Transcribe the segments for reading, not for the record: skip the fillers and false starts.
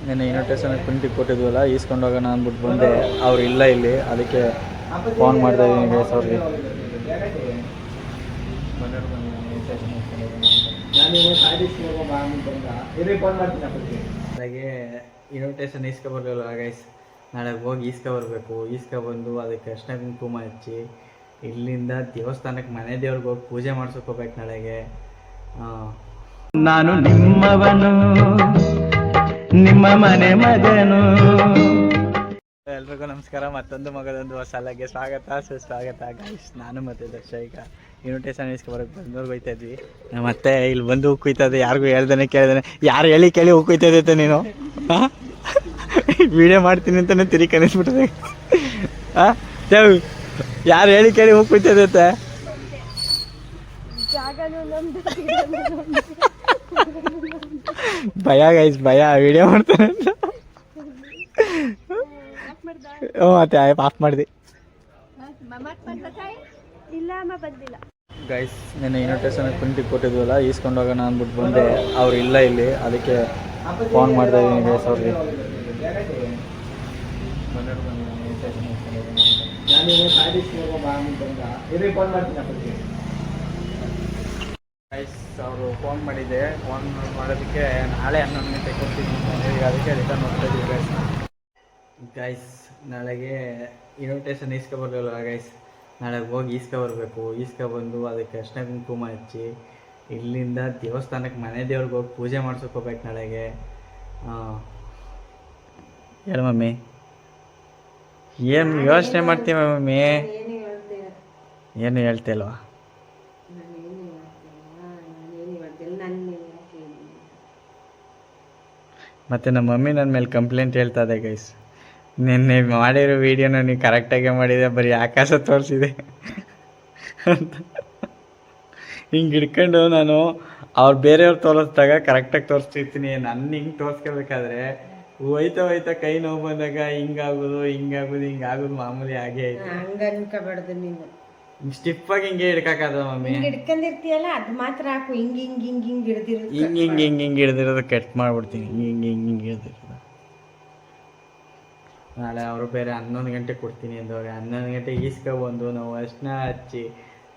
నేను ಇನ್ವಿಟೇಷನ್ ಪ್ರಿಂಟಿಗೆ ಕೊಟ್ಟಿದ್ವಲ್ಲ ಈಸ್ಕೊಂಡು ಹೋಗೋಣ ಅಂದ್ಬಿಟ್ಟು ಬಂದೆ. ಅವ್ರು ಇಲ್ಲ ಇಲ್ಲಿ, ಅದಕ್ಕೆ ಫೋನ್ ಮಾಡ್ತಾ ಇದ್ದೀನಿ ಗೈಸ್ ಅವ್ರಿಗೆ. ಹಾಗೆ ಇನ್ವಿಟೇಷನ್ ಈಸ್ಕೊಬರ್ಲಿಲ್ಲ ಗೈಸ್. ನಾಳೆ ಹೋಗಿ ಈಸ್ಕೊಬಂದು ಅದಕ್ಕೆ ಅರ್ಶಿನ ಕುಂಕುಮ ಹಚ್ಚಿ ಇಲ್ಲಿಂದ ದೇವಸ್ಥಾನಕ್ಕೆ ಮನೆ ದೇವ್ರಿಗೆ ಹೋಗಿ ಪೂಜೆ ಮಾಡ್ಸೋಕೋಬೇಕು ನಾಳೆಗೆ. ನಾನು ನಿಮ್ಮವನು, ನಿಮ್ಮ ಮನೆ ಮಗನು. ಎಲ್ರಿಗೂ ನಮಸ್ಕಾರ. ಮತ್ತೊಂದು ಮಗದೊಂದು ಹೊಸ ಅಲ್ಲಿಗೆ ಸುಸ್ವಾಗತ ಗೈಸ್. ನಾನು ಮತ್ತೆ ದರ್ಶ ಈಗ ಇನ್ವಿಟೇಷನ್ ಇಸ್ಕೊಬರಕ್ಕೆ ಬಂದವ್ರಿಗೆ ಹೋಯ್ತಾ ಇದ್ವಿ. ಮತ್ತೆ ಇಲ್ಲಿ ಬಂದು ಕುಯ್ತದೆ, ಯಾರಿಗೂ ಹೇಳ್ದಾನೆ ಕೇಳ್ದಾನೆ. ಯಾರು ಕೇಳಿ ಕುಯ್ತದೈತೆ ನೀನು ವಿಡಿಯೋ ಮಾಡ್ತೀನಿ ಅಂತಾನೆ ತಿರುಗಿ ಕನಿಸ್ಬಿಟ್ಟದೆ. ಯಾರು ಕೇಳಿ ಕುಯ್ತದೈತೆ. ಭಯ ಗೈಸ್, ಭಯ ವಿಡಿಯೋ ಮಾಡ್ತಾನೆ ಅಂತ. ಮತ್ತೆ ಆಫ್ ಮಾಡಿದೆ ಗೈಸ್. నేను ಇನ್ವಿಟೇಷನ್ ಪ್ರಿಂಟಿಗೆ ಕೊಟ್ಟಿದ್ವಲ್ಲ ಈಸ್ಕೊಂಡು ಹೋಗೋಣ ಅಂದ್ಬಿಟ್ಟು ಬಂದೆ. ಅವ್ರು ಇಲ್ಲ ಇಲ್ಲಿ, ಅದಕ್ಕೆ ಫೋನ್ ಮಾಡ್ತಾ ಇದ್ದೀನಿ ಗೈಸ್ ಅವ್ರಿಗೆ. ಗೈಸ್ ಅವರು ಫೋನ್ ಮಾಡಿದ್ದೆ. ಫೋನ್ ಮಾಡೋದಕ್ಕೆ ನಾಳೆ 11 ಗಂಟೆಗೆ ಕೊಡ್ತೀನಿ, ಈಗ ಅದಕ್ಕೆ ರಿಟರ್ನ್ ಹೋಗ್ತಾ ಇದ್ದೀವಿ ಗೈಸ್. ಗೈಸ್ ನಾಳೆಗೆ ಇನ್ವಿಟೇಷನ್ ಈಸ್ಕೊಬರ್ಲಿಲ್ಲ ಗೈಸ್. ನಾಳೆಗೆ ಹೋಗಿ ಈಸ್ಕೊಬಂದು ಅದಕ್ಕೆ ಅರ್ಶಿನ ಕುಂಕುಮ ಹಚ್ಚಿ ಇಲ್ಲಿಂದ ದೇವಸ್ಥಾನಕ್ಕೆ ಮನೆ ದೇವ್ರಿಗೆ ಹೋಗಿ ಪೂಜೆ ಮಾಡ್ಸೋಕೋಬೇಕು ನಾಳೆಗೆ. ಹೇಳ ಮಮ್ಮಿ, ಏನು ಯೋಚನೆ ಮಾಡ್ತೀವಿ ಮಮ್ಮಿ? ಏನು ಹೇಳ್ತಿಲ್ವಾ? ಮತ್ತು ನಮ್ಮ ಮಮ್ಮಿ ನನ್ನ ಮೇಲೆ ಕಂಪ್ಲೇಂಟ್ ಹೇಳ್ತಾ ಇದೆ ಗೈಸ್. ನಿನ್ನೆ ಮಾಡಿರೋ ವೀಡಿಯೋನ ನೀವು ಕರೆಕ್ಟಾಗೆ ಮಾಡಿದೆ, ಬರೀ ಆಕಾಶ ತೋರಿಸಿದೆ ಅಂತ. ಹಿಂಗೆ ಹಿಡ್ಕೊಂಡು ನಾನು ಅವ್ರು ಬೇರೆಯವ್ರು ತೋರಿಸ್ದಾಗ ಕರೆಕ್ಟಾಗಿ ತೋರಿಸ್ತಿರ್ತೀನಿ. ನನ್ನ ಹಿಂಗೆ ತೋರಿಸ್ಕೋಬೇಕಾದ್ರೆ ಹೋಯ್ತಾ ಕೈ ನೋವು ಬಂದಾಗ ಹಿಂಗಾಗೋದು ಮಾಮೂಲಿ ಆಗೇ ಐತೆ. ಹಂಗೆ ಅನ್ಕೋಬಾರ್ದು ನೀನು. ಸ್ಟಿಫಾಗಿ ಹಿಂಗೆ ಹಿಡ್ಕಾಕದ ಮಮ್ಮಿ. ಹಿಡ್ಕೊಂಡಿರ್ತೀಯಲ್ಲ ಅದು ಮಾತ್ರ ಹಾಕು. ಹಿಂಗೆ ಹಿಡ್ದಿರೋದು ಕಟ್ ಮಾಡ್ಬಿಡ್ತೀನಿ. ಹಿಂಗೆ ಹಿಡ್ದಿರೋದು. ನಾಳೆ ಅವರು ಬೇರೆ 11 ಗಂಟೆಗೆ ಕೊಡ್ತೀನಿ ಅಂದವ್ರೆ. 11 ಗಂಟೆಗೆ ಈಸ್ಕೊಬಂದು ನಾವು ಅರ್ಶಿನ ಹಚ್ಚಿ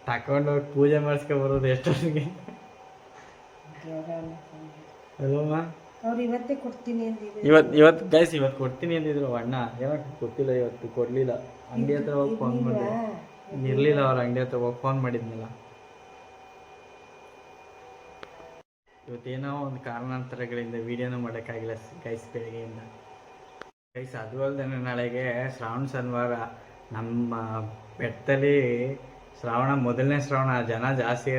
ತಗೊಂಡೋಗಿ ಪೂಜೆ ಮಾಡಿಸ್ಕೊಬರೋದು ಎಷ್ಟೊತ್ತಿಗೆ ಅಲ್ವಮ್ಮ? ಅವ್ರು ಇವತ್ತೇ ಕೊಡ್ತೀನಿ ಅಂದಿದ್ರು. ಇವತ್ತು ಗೈಸ್ ಇವತ್ತು ಕೊಡ್ತೀನಿ ಅಂದಿದ್ರು ಅಣ್ಣ. ಯಾವಾಗ ಗೊತ್ತಿಲ್ಲ, ಇವತ್ತು ಕೊಡಲಿಲ್ಲ. ಅಂಗಡಿ ಹತ್ರ ಹೋಗಿ ಫೋನ್ ಮಾಡಿದೆ, ಇರಲಿಲ್ಲ. ಅವ್ರ ಅಂಗಡಿ ಹತ್ರ ಹೋಗಿ ಫೋನ್ ಮಾಡಿದ್ನಲ್ಲ. ಇವತ್ತೇನೋ ಒಂದು ಕಾರಣಾಂತರಗಳಿಂದ ವೀಡಿಯೋನೂ ಮಾಡೋಕ್ಕಾಗಿಲ್ಲ ಗೈಸ್ ಬೆಳಗ್ಗೆಯಿಂದ. ಗೈಸ್ ಅದು ಅಲ್ಲದೆ ನಾಳೆಗೆ ಶ್ರಾವಣ ಶನಿವಾರ. ನಮ್ಮ ಬೆಟ್ಟದಲ್ಲಿ ಮೊದಲನೇ ಶ್ರಾವಣ. ಜನ ಜಾಸ್ತಿ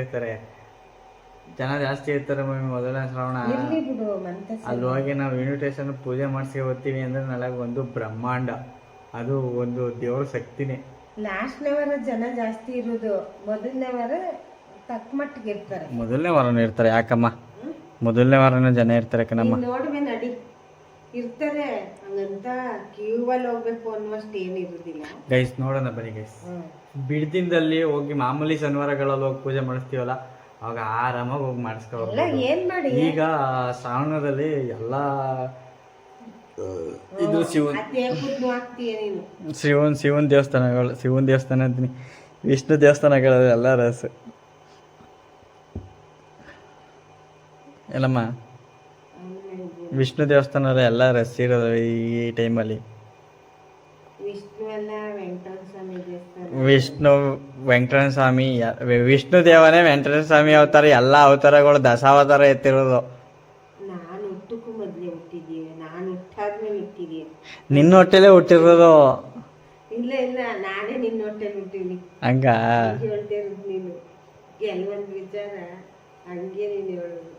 ಇರ್ತಾರೆ ಮೊದಲನೇ ಶ್ರಾವಣ. ಅಲ್ಲಿ ಹೋಗಿ ನಾವು ಇನ್ವಿಟೇಷನ್ ಪೂಜೆ ಮಾಡಿಸಿ ಹೋಗ್ತೀವಿ ಅಂದರೆ ನಾಳೆಗೆ ಒಂದು ಬ್ರಹ್ಮಾಂಡ. ಅದು ಒಂದು ದೇವ್ರ ಶಕ್ತಿನೇ. ಲಾಸ್ಟ್ನೇ ವಾರ ಜನ ಜಾಸ್ತಿ ಇರೋದು, ಮೊದಲನೇ ವಾರ ತಕ್ಕ ಮಟ್ಟಿಗೆ ಇರ್ತಾರೆ. ಮೊದಲನೇ ವಾರನೂ ಇರ್ತಾರೆ ಯಾಕಮ್ಮ? ಮೊದಲನೇ ವಾರನೂ ಜನ ಇರ್ತಾರೆ ಕಣಮ್ಮ. ನೋಡ್ಬೇ ನಡಿ ಇರ್ತಾರೆ. ಹಂಗಂತ ಕ್ಯೂವಲ್ಲಿ ಹೋಗ್ಬೇಕು ಅನ್ನುವಷ್ಟು ಏನು ಇರೋದಿಲ್ಲ ಗೈಸ್. ನೋಡೋಣ ಬನ್ನಿ ಗೈಸ್. ಬಿಡ್ದಿನದಲ್ಲಿ ಹೋಗಿ ಮಾಮೂಲಿ ಶನಿವಾರಗಳಲ್ಲಿ ಹೋಗಿ ಪೂಜೆ ಮಾಡಿಸ್ತೀವಲ್ಲ, ಅವಾಗ ಆರಾಮಾಗಿ ಹೋಗಿ ಮಾಡಿಸ್ಕೊಳ್ಬೋದು. ಏನ್ ಮಾಡಿ ಈಗ ಶ್ರಾವಣದಲ್ಲಿ ಎಲ್ಲ ಇದು ಶಿವನ್ ದೇವಸ್ಥಾನ ಅಂತೀನಿ, ವಿಷ್ಣು ದೇವಸ್ಥಾನಗಳು ಎಲ್ಲ ರಸ ಎಲ್ಲಮ್ಮ. ವಿಷ್ಣು ದೇವಸ್ಥಾನ ಎಲ್ಲ ರಸ್ ಇರೋದು ಈ ಟೈಮಲ್ಲಿ. ವಿಷ್ಣು ವೆಂಕಟೇಶ್ವರ ಸ್ವಾಮಿ, ವಿಷ್ಣು ದೇವನೇ ವೆಂಕಟೇಶ್ವರ ಸ್ವಾಮಿ ಅವತಾರ. ಎಲ್ಲ ಅವತಾರಗಳು ದಶಾವತಾರ ಎತ್ತಿರೋದು. ನಿನ್ನ ಹೊಟ್ಟೆಲೇ ಹುಟ್ಟಿರೋದು. ಇಲ್ಲ ನಾನೇ ನಿನ್ನ ಹೊಟ್ಟೆಲಿ ಹುಟ್ಟಿನಿ. ಹಂಗ ನೀನು ಕೆಲವೊಂದು ವಿಚಾರ ಹಂಗೆ ನೀನು ಹೇಳೋದು.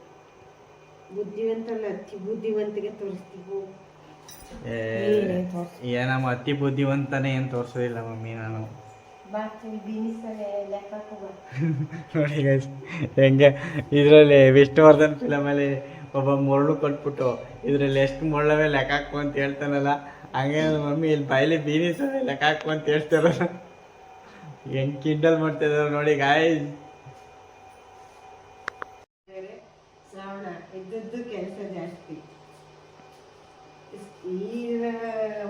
ಬುದ್ಧಿವಂತಲ್ಲ, ಅತಿ ಬುದ್ಧಿವಂತಿಗೆ ತೋರಿಸ್ತೀವಿ. ಏನಮ್ಮ ಅತಿ ಬುದ್ಧಿವಂತನೇ ಏನು ತೋರಿಸೋದಿಲ್ಲ ಮಮ್ಮಿ ನಾನು. ನೋಡಿ ಗೈಸ್ ಹೆಂಗೆ ಇದರಲ್ಲಿ ವಿಷ್ಣುವರ್ಧನ್ ಫಿಲಮಲ್ಲಿ ಒಬ್ಬ ಮೊರಳು ಕೊಟ್ಬಿಟ್ಟು ಇದರಲ್ಲಿ ಎಷ್ಟು ಮೊಳ್ಳವೆ ಲೆಕ್ಕ ಹಾಕು ಅಂತ ಹೇಳ್ತಾನಲ್ಲ, ಹಂಗೆ ಮಮ್ಮಿ ಇಲ್ಲಿ ಬಾಯಲ್ಲಿ ಬೀನಿಸವೆ ಲೆಕ್ಕ ಹಾಕು ಅಂತ ಹೇಳ್ತಾರಲ್ಲ. ಹೆಂಗೆ ಕಿಂಡಲ್ ಮಾಡ್ತಿದ್ದಾರೆ ನೋಡಿ ಗಾಯ್ಸ್. ಶ್ರಾವಣ ಇದ್ದದ್ದು ಕೆಲಸ ಜಾಸ್ತಿ. ಈ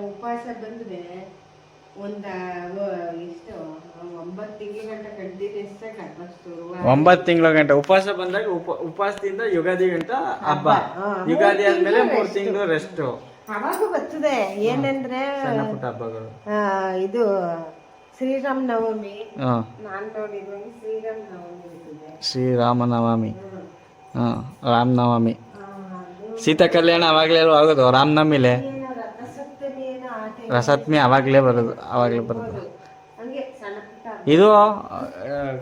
ಉಪವಾಸ ಬಂದ್ರೆ ಎಷ್ಟು 9 ತಿಂಗಳ ಗಂಟ ಕಂಟಿನ್ಯೂಸ್ ಆಗಿ 9 ತಿಂಗಳ ಗಂಟ ಉಪವಾಸ ಬಂದಾಗ ಉಪವಾಸದಿಂದ ಯುಗಾದಿ ಗಂಟ ಹಬ್ಬ. ಯುಗಾದಿ ಆದ್ಮೇಲೆ 3 ತಿಂಗಳು ರೆಸ್ಟ್. ಅವಾಗ ಬರ್ತದೆ ಏನಂದ್ರೆ ಸಣ್ಣ ಪುಟ್ಟ ಹಬ್ಬಗಳು. ಇದು ಶ್ರೀರಾಮ ನವಮಿ. ನಾನ್ ನೋಡಿದ್ವಿ ಶ್ರೀರಾಮನವಮಿ. ರಾಮನವಮಿ. ಸೀತಾ ಕಲ್ಯಾಣ ಅವಾಗ್ಲೇ ಆಗೋದು ರಾಮನವಮಿಲೆ. ರಸಪ್ತಮಿ ಅವಾಗ್ಲೇ ಬರೋದು. ಹಂಗೆ ಸಣ್ಣ ಪುಟ್ಟ ಇದು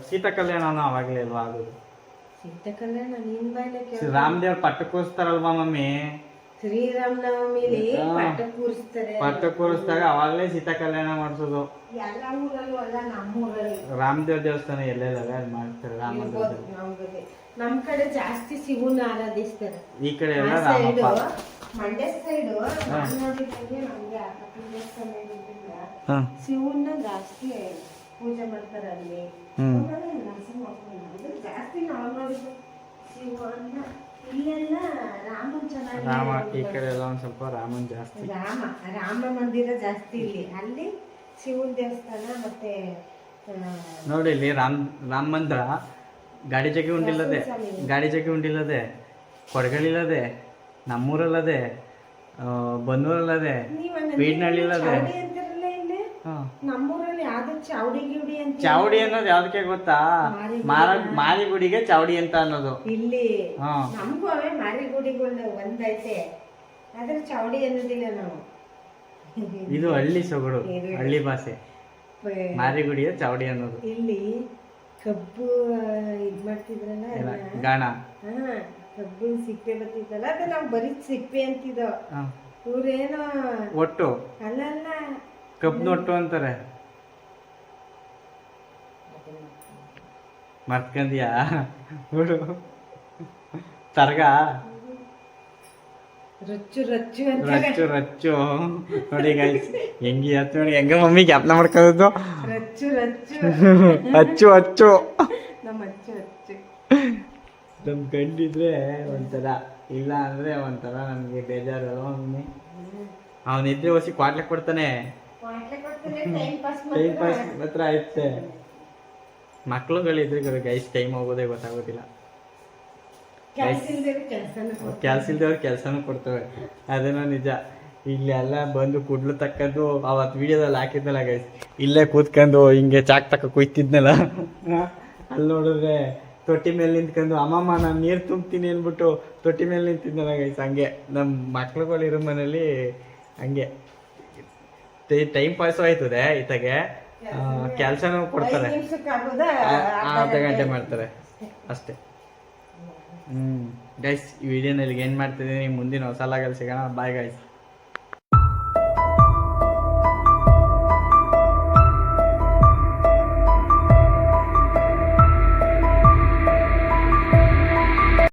ಸೀತಾ ಕಲ್ಯಾಣನೂ ಅವಾಗ್ಲೇ ಅಲ್ವಾ ಆಗೋದು. ಸೀತಾ ಕಲ್ಯಾಣ ನಿನ್ ಬಾಯ್ಲೆ ರಾಮದೇವ್ರ ಪಟ್ಟ ಕೂರಿಸ್ತಾರಲ್ವಾ ಮಮ್ಮಿ. ಶ್ರೀರಾಮನವಮಿಲಿ ಪಟ್ಟ ಕೂರಿಸ್ದಾಗ ಅವಾಗ್ಲೇ ಸೀತಾ ಕಲ್ಯಾಣ ಮಾಡಿಸೋದು. ಎಲ್ಲ ಊರಲ್ಲೂ ಅಲ್ಲ, ನಮ್ಮೂರಲ್ಲಿ ರಾಮದೇವ್ರ ದೇವಸ್ಥಾನ ಎಲ್ಲೆಲ್ಲ ಅಲ್ಲಿ ಮಾಡ್ತಾರೆ. ನಮ್ ಕಡೆ ಜಾಸ್ತಿ ಶಿವನ ಆರಾಧಿಸ್ತಾರೆ. ಈ ಕಡೆ ಎಲ್ಲ ಸೈಡು ರಾಮಪ್ಪ. ಮಂಡ್ಯ ಸೈಡು ನೋಡಿದಂಗೆ ನಮ್ಗೆ ದೇವಸ್ಥಾನ ಶಿವನ ಜಾಸ್ತಿ ಪೂಜೆ ಮಾಡ್ತಾರೆ ಅಲ್ಲಿ. ಜಾಸ್ತಿ ನಾವು ನೋಡಿದ್ವಿ ಶಿವನ. ಇಲ್ಲೆಲ್ಲ ರಾಮನ್ ಚೆನ್ನಾಗಿ ರಾಮ ಈ ಕಡೆ ಎಲ್ಲ ಒಂದ್ ಸ್ವಲ್ಪ ರಾಮನ್ ಜಾಸ್ತಿ. ರಾಮ ಮಂದಿರ ಜಾಸ್ತಿ ಇಲ್ಲಿ. ಅಲ್ಲಿ ಶಿವನ ದೇವಸ್ಥಾನ ಮತ್ತೆ ನೋಡಿ ಇಲ್ಲಿ ರಾಮ ಮಂದಿರ ಗಾಡಿ ಜಗ್ಗೆ ಉಂಡಿಲ್ಲದೆ ಕೊಡಗಳಿಲ್ಲದೆ ನಮ್ಮೂರಲ್ಲದೆ ಬನ್ನೂರಲ್ಲದೆ ಬೀಡ್ನಳ್ಳಿಲ್ಲದೆ. ನಮ್ಮೂರಲ್ಲಿ ಯಾವ್ದು ಚೌಡಿ ಗಿಡಿ ಅಂತ. ಚಾವಡಿ ಅನ್ನೋದು ಯಾವ್ದಕ್ಕೆ ಗೊತ್ತಾ? ಮಾರಿಗುಡಿಗೆ ಚಾವಡಿ ಅಂತ ಅನ್ನೋದು. ಇಲ್ಲಿ ನಮಗೂ ಅವೇ ಮಾರಿಗುಡಿಗಳು ಒಂದೈತೆ, ಆದ್ರೆ ಚೌಡಿ ಅನ್ನೋದಿಲ್ಲ ನಾವು. ಇದು ಹಳ್ಳಿ ಸೊಗಡು, ಹಳ್ಳಿ ಭಾಷೆ. ಮಾರಿಗುಡಿಯ ಚಾವಡಿ ಅನ್ನೋದು. ಇಲ್ಲಿ ಕಬ್ಬು ಇದ್ ಮಾಡ್ತಿದ್ರಲ್ಲ ಗಾಣ. ಕಬ್ಬು ಸಿಪ್ಪೆ ಬರ್ತಿದ್ದಲ್ಲ, ಅದು ನಾವು ಬರೀ ಸಿಪ್ಪೆ ಅಂತಿದ್ದೋ. ಇವ್ರೇನೋ ಒಟ್ಟು ಅಲ್ಲ ಕಬ್ಬು ಒಟ್ಟು ಅಂತಾರೆ. ಮರ್ತ್ಕಂದಿಯಾ ಬಿಡು. ತರ್ಗ ರಚ್ಚು ರಚ್ಚು ನೋಡಿ ಗೈಸ್, ಹೆಂಗಿ ಹತ್ತು ನೋಡಿ ಹೆಂಗ ಮಮ್ಮಿ ಜ್ಞಾಪನ ಮಾಡ್ಕೊಳ್ಳೋದು. ಅಚ್ಚು ನಮ್ಮ ಅಚ್ಚು ನಮ್ ಕಂಡಿದ್ರೆ ಒಂಥರ, ಇಲ್ಲ ಅಂದ್ರೆ ಒಂಥರ ನಮ್ಗೆ ಬೇಜಾರು. ಮಮ್ಮಿ ಅವನಿದ್ರೆ ಹೊಸಿ ಕ್ವಾಟ್ಲೆ ಕೊಡ್ತಾನೆ. ಟೈಮ್ ಪಾಸ್ ಮಾತ್ರ ಐತೆ. ಮಕ್ಳುಗಳಿದ್ರೆ ಗೈಸ್ ಟೈಮ್ ಹೋಗೋದೇ ಗೊತ್ತಾಗೋದಿಲ್ಲ. ಕೆಲ್ಸ ಇಲ್ದವ್ರು ಕೆಲ್ಸನೂ ಕೊಡ್ತವೆ, ಅದನ್ನ ನಿಜ. ಇಲ್ಲೆಲ್ಲ ಬಂದು ಕುಡ್ಲು ತಕ್ಕಂಡು ಅವತ್ತು ವಿಡಿಯೋದಲ್ಲಿ ಹಾಕಿದ್ನಲ್ಲ ಗೈಸ್, ಇಲ್ಲೇ ಕೂತ್ಕೊಂಡು ಹಿಂಗೆ ಚಾಕ್ ತಕ್ಕ ಕುಯ್ತಿದ್ನಲ್ಲ, ಅಲ್ಲಿ ನೋಡಿದ್ರೆ ತೊಟ್ಟಿ ಮೇಲೆ ನಿಂತ್ಕೊಂಡು ಅಮ್ಮಮ್ಮ ನಾನು ನೀರು ತುಂಬ್ತೀನಿ ಅಂದ್ಬಿಟ್ಟು ತೊಟ್ಟಿ ಮೇಲೆ ನಿಂತಿದ್ನಲ್ಲ ಗೈಸ್. ಹಂಗೆ ನಮ್ಮ ಮಕ್ಳುಗಳಿರೋ ಮನೇಲಿ ಹಂಗೆ ಟೈಮ್ ಪಾಸು ಆಯ್ತದೆ. ಇತ್ತಾಗೆ ಕೆಲ್ಸನೂ ಕೊಡ್ತಾರೆ, ಅರ್ಧ ಗಂಟೆ ಮಾಡ್ತಾರೆ ಅಷ್ಟೇ. ಗೈಸ್ ಈ ವಿಡಿಯೋನಲ್ಲಿ ಏನು ಮಾಡ್ತಿದ್ದೀನಿ, ಮುಂದಿನ ಹೊಸ ಲಾಗಲ್ಲಿ ಸಿಗೋಣ. Bye guys.